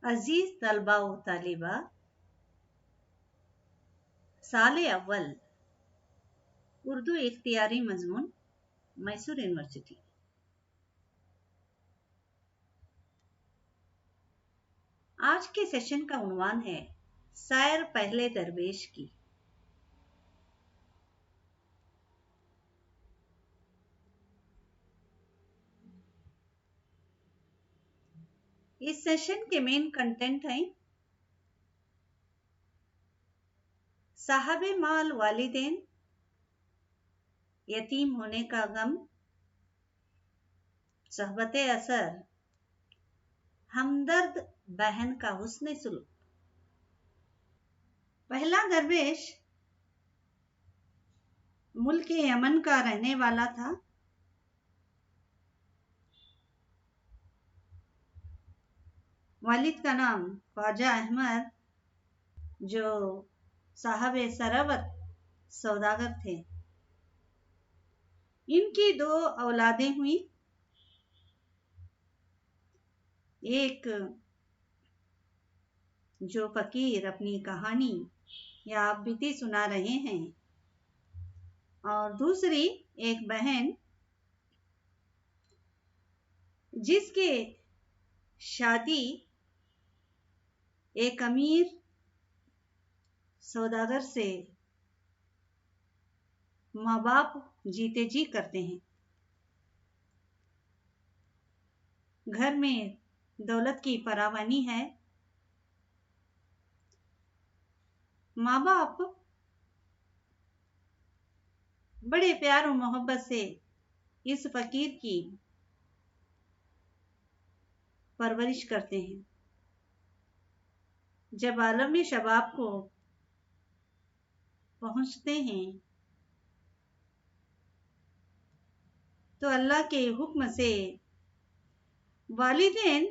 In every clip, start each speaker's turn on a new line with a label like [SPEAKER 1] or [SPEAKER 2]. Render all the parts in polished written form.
[SPEAKER 1] عزیز طلبہ و طالبہ، سال اول اردو اختیاری مضمون، میسور یونیورسٹی۔ آج کے سیشن کا عنوان ہے سیر پہلے درویش کی۔ اس سیشن کے مین کنٹینٹ ہیں: صاحب مال والدین، یتیم ہونے کا غم، صحبت اثر، ہمدرد بہن کا حسن سلوک۔ پہلا درویش ملک یمن کا رہنے والا تھا۔ والد کا نام خواجہ احمد، جو صاحب ثروت سوداگر تھے۔ ان کی 2 اولادیں ہوئیں۔ ایک جو فقیر اپنی کہانی یا آپ بیتی سنا رہے ہیں، اور دوسری ایک بہن جس کے شادی ایک امیر سوداگر سے ماں باپ جیتے جی کرتے ہیں۔ گھر میں دولت کی فراوانی ہے۔ ماں باپ بڑے پیار و محبت سے اس فقیر کی پرورش کرتے ہیں۔ جب عالم شباب کو پہنچتے ہیں تو اللہ کے حکم سے والدین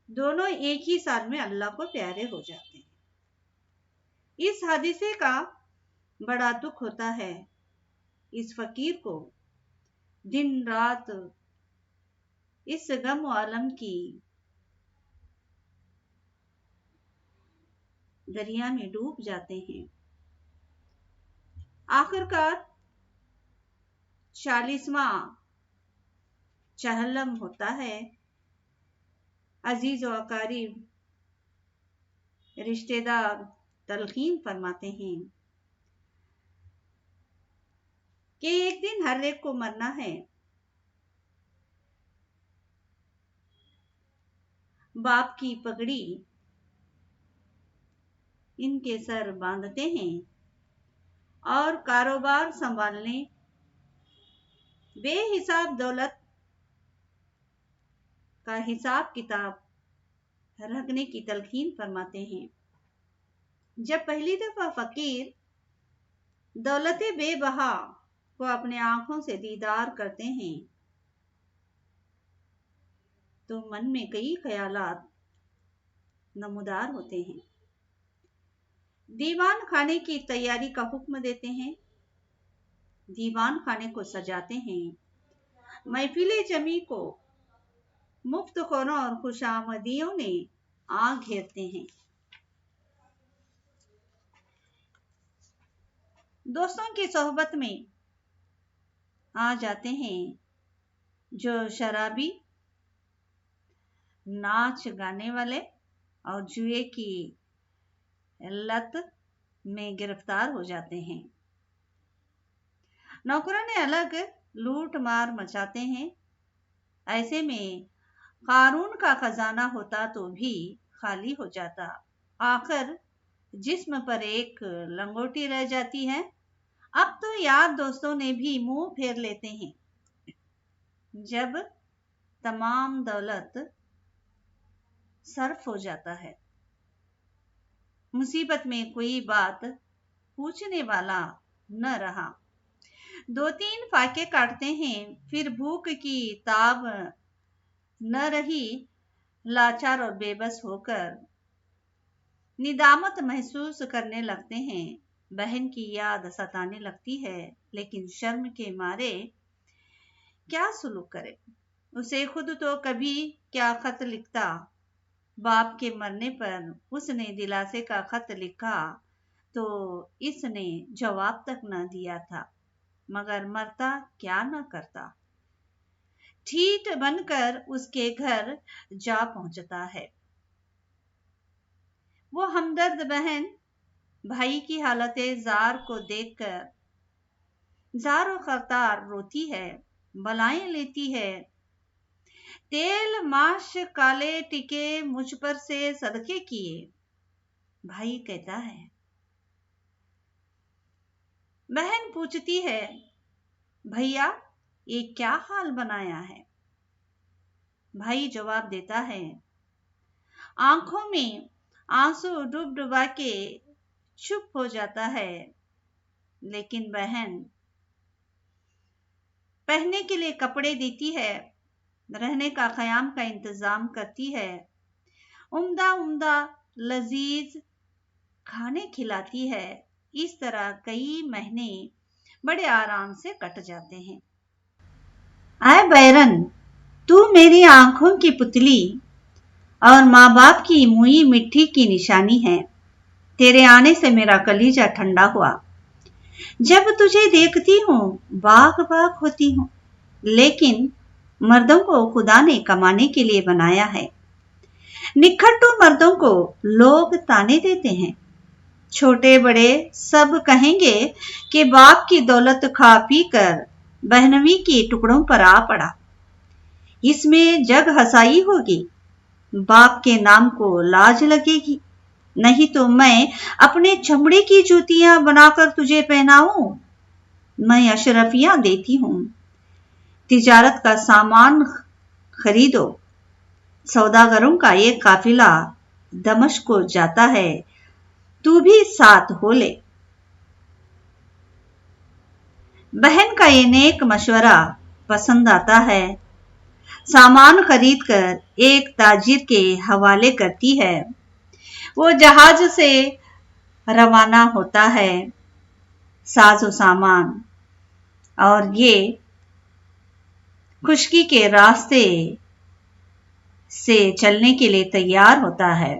[SPEAKER 1] دونوں ایک ہی سال میں اللہ کو پیارے ہو جاتے ہیں۔ اس حادثے کا بڑا دکھ ہوتا ہے اس فقیر کو۔ دن رات اس غم و الم کی دریا میں ڈوب جاتے ہیں۔ آخرکار 40واں چہلم ہوتا ہے۔ عزیز و اقارب، رشتہ دار تلقین فرماتے ہیں کہ ایک دن ہر ایک کو مرنا ہے۔ باپ کی پگڑی ان کے سر باندھتے ہیں اور کاروبار سنبھالنے، بے حساب دولت کا حساب کتاب رکھنے کی تلقین فرماتے ہیں۔ جب پہلی دفعہ فقیر دولت بے بہا کو اپنے آنکھوں سے دیدار کرتے ہیں تو من میں کئی خیالات نمودار ہوتے ہیں۔ دیوان خانے کی تیاری کا حکم دیتے ہیں۔ دیوان خانے کو سجاتے ہیں۔ محفل جمی کو مفت خوروں اور خوش آمدیوں نے آ گھیرتے ہیں۔ دوستوں کی صحبت میں آ جاتے ہیں جو شرابی، ناچ گانے والے اور جوئے کی لت میں گرفتار ہو جاتے ہیں۔ نوکروں نے الگ لوٹ مار مچاتے ہیں۔ ایسے میں قارون کا خزانہ ہوتا تو بھی خالی ہو جاتا۔ آخر جسم پر ایک لنگوٹی رہ جاتی ہے۔ اب تو یار دوستوں نے بھی منہ پھیر لیتے ہیں۔ جب تمام دولت صرف ہو جاتا ہے، مصیبت میں کوئی بات پوچھنے والا نہ رہا۔ 2-3 فاقے کاٹتے ہیں، پھر بھوک کی تاب نہ رہی۔ لاچار اور بے بس ہو کر ندامت محسوس کرنے لگتے ہیں۔ بہن کی یاد ستانے لگتی ہے، لیکن شرم کے مارے کیا سلوک کرے۔ اسے خود تو کبھی کیا خط لکھتا، باپ کے مرنے پر اس نے دلاسے کا خط لکھا تو اس نے جواب تک نہ دیا تھا، مگر مرتا کیا نہ کرتا، ٹھیٹ بن کر اس کے گھر جا پہنچتا ہے۔ وہ ہمدرد بہن بھائی کی حالت زار کو دیکھ کر زار و خرطار روتی ہے، بلائیں لیتی ہے، تیل ماش کالے ٹکے مجھ پر سے صدقے کیے۔ بھائی کہتا ہے، بہن پوچھتی ہے، بھیا یہ کیا حال بنایا ہے؟ بھائی جواب دیتا ہے، آنکھوں میں آنسو ڈوب ڈبا کے چپ ہو جاتا ہے، لیکن بہن پہننے کے لیے کپڑے دیتی ہے، رہنے کا قیام کا انتظام کرتی ہے، عمدہ عمدہ لذیذ کھانے کھلاتی ہے۔ اس طرح کئی مہینے بڑے آرام سے کٹ جاتے ہیں۔ اے بیرن، تو میری آنکھوں کی پتلی اور ماں باپ کی موئی مٹھی کی نشانی ہے۔ تیرے آنے سے میرا کلیجہ ٹھنڈا ہوا۔ جب تجھے دیکھتی ہوں باغ باغ ہوتی ہوں، لیکن مردوں کو خدا نے کمانے کے لیے بنایا ہے۔ نکھٹو مردوں کو لوگ تانے دیتے ہیں، چھوٹے بڑے سب کہیں گے کہ باپ کی دولت کھا پی کر بہنوی کی ٹکڑوں پر آ پڑا۔ اس میں جگ ہسائی ہوگی، باپ کے نام کو لاج لگے گی، نہیں تو میں اپنے چمڑے کی جوتیاں بنا کر تجھے پہناؤں۔ میں اشرفیاں دیتی ہوں، تجارت کا سامان خریدو، سوداگروں کا ایک قافلہ دمشق کو جاتا ہے، تو بھی ساتھ ہو لے۔ بہن کا یہ نیک مشورہ پسند آتا ہے، سامان خرید کر ایک تاجر کے حوالے کرتی ہے، وہ جہاز سے روانہ ہوتا ہے، ساز و سامان اور یہ خشکی کے راستے سے چلنے کے لیے تیار ہوتا ہے۔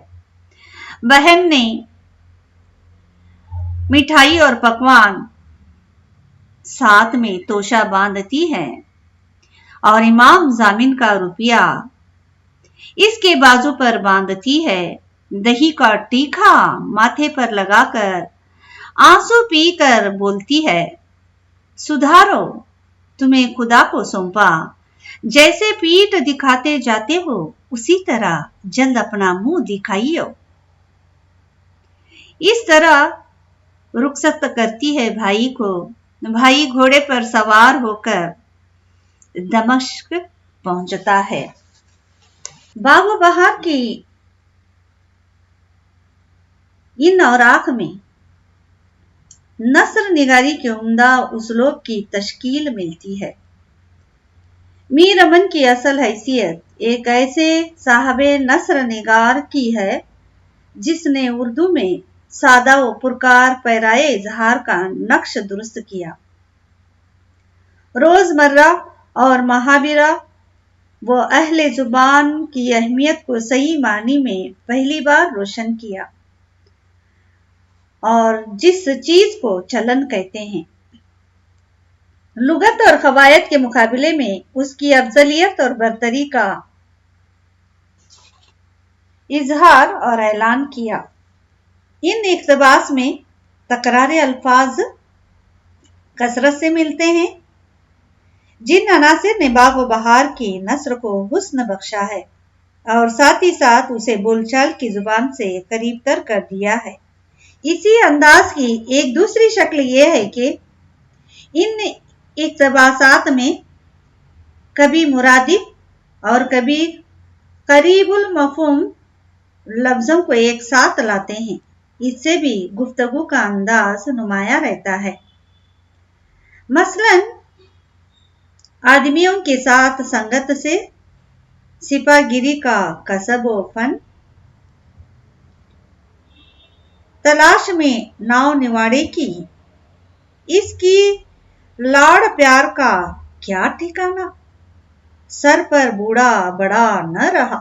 [SPEAKER 1] بہن نے مٹھائی اور پکوان ساتھ میں توشہ باندھتی ہے اور امام ضامن کا روپیہ اس کے بازو پر باندھتی ہے، دہی کا ٹیکھا ماتھے پر لگا کر آنسو پی کر بولتی ہے، سدھارو، تمہیں خدا کو سونپا، جیسے پیٹ دکھاتے جاتے ہو اسی طرح جلد اپنا منہ دکھائیو۔ اس طرح رخصت کرتی ہے بھائی کو۔ بھائی گھوڑے پر سوار ہو کر دمشق پہنچتا ہے۔ باغ و بہار کی ان اوراق میں نثر نگاری کے عمدہ اسلوب کی تشکیل ملتی ہے۔ میر امن کی اصل حیثیت ایک ایسے صاحب نثر نگار کی ہے جس نے اردو میں سادہ و پرکار پیرائے اظہار کا نقش درست کیا، روزمرہ اور محاورہ و اہل زبان کی اہمیت کو صحیح معنی میں پہلی بار روشن کیا، اور جس چیز کو چلن کہتے ہیں، لغت اور قواعد کے مقابلے میں اس کی افضلیت اور برتری کا اظہار اور اعلان کیا۔ ان اقتباس میں تکرار الفاظ کثرت سے ملتے ہیں، جن عناصر نے باغ و بہار کی نثر کو حسن بخشا ہے اور ساتھ ہی ساتھ اسے بول چال کی زبان سے قریب تر کر دیا ہے۔ اسی انداز کی ایک دوسری شکل یہ ہے کہ ان اقتباسات میں کبھی مرادف اور کبھی قریب المفہوم لفظوں کو ایک ساتھ لاتے ہیں، اس سے بھی گفتگو کا انداز نمایاں رہتا ہے۔ مثلاً آدمیوں کے ساتھ سنگت سے سپاہ گیری کا کسب و فن، تلاش میں ناؤ نواڑے کی، اس کی لاڑ پیار کا کیا ٹھکانا، سر پر بوڑھا بڑا نہ رہا،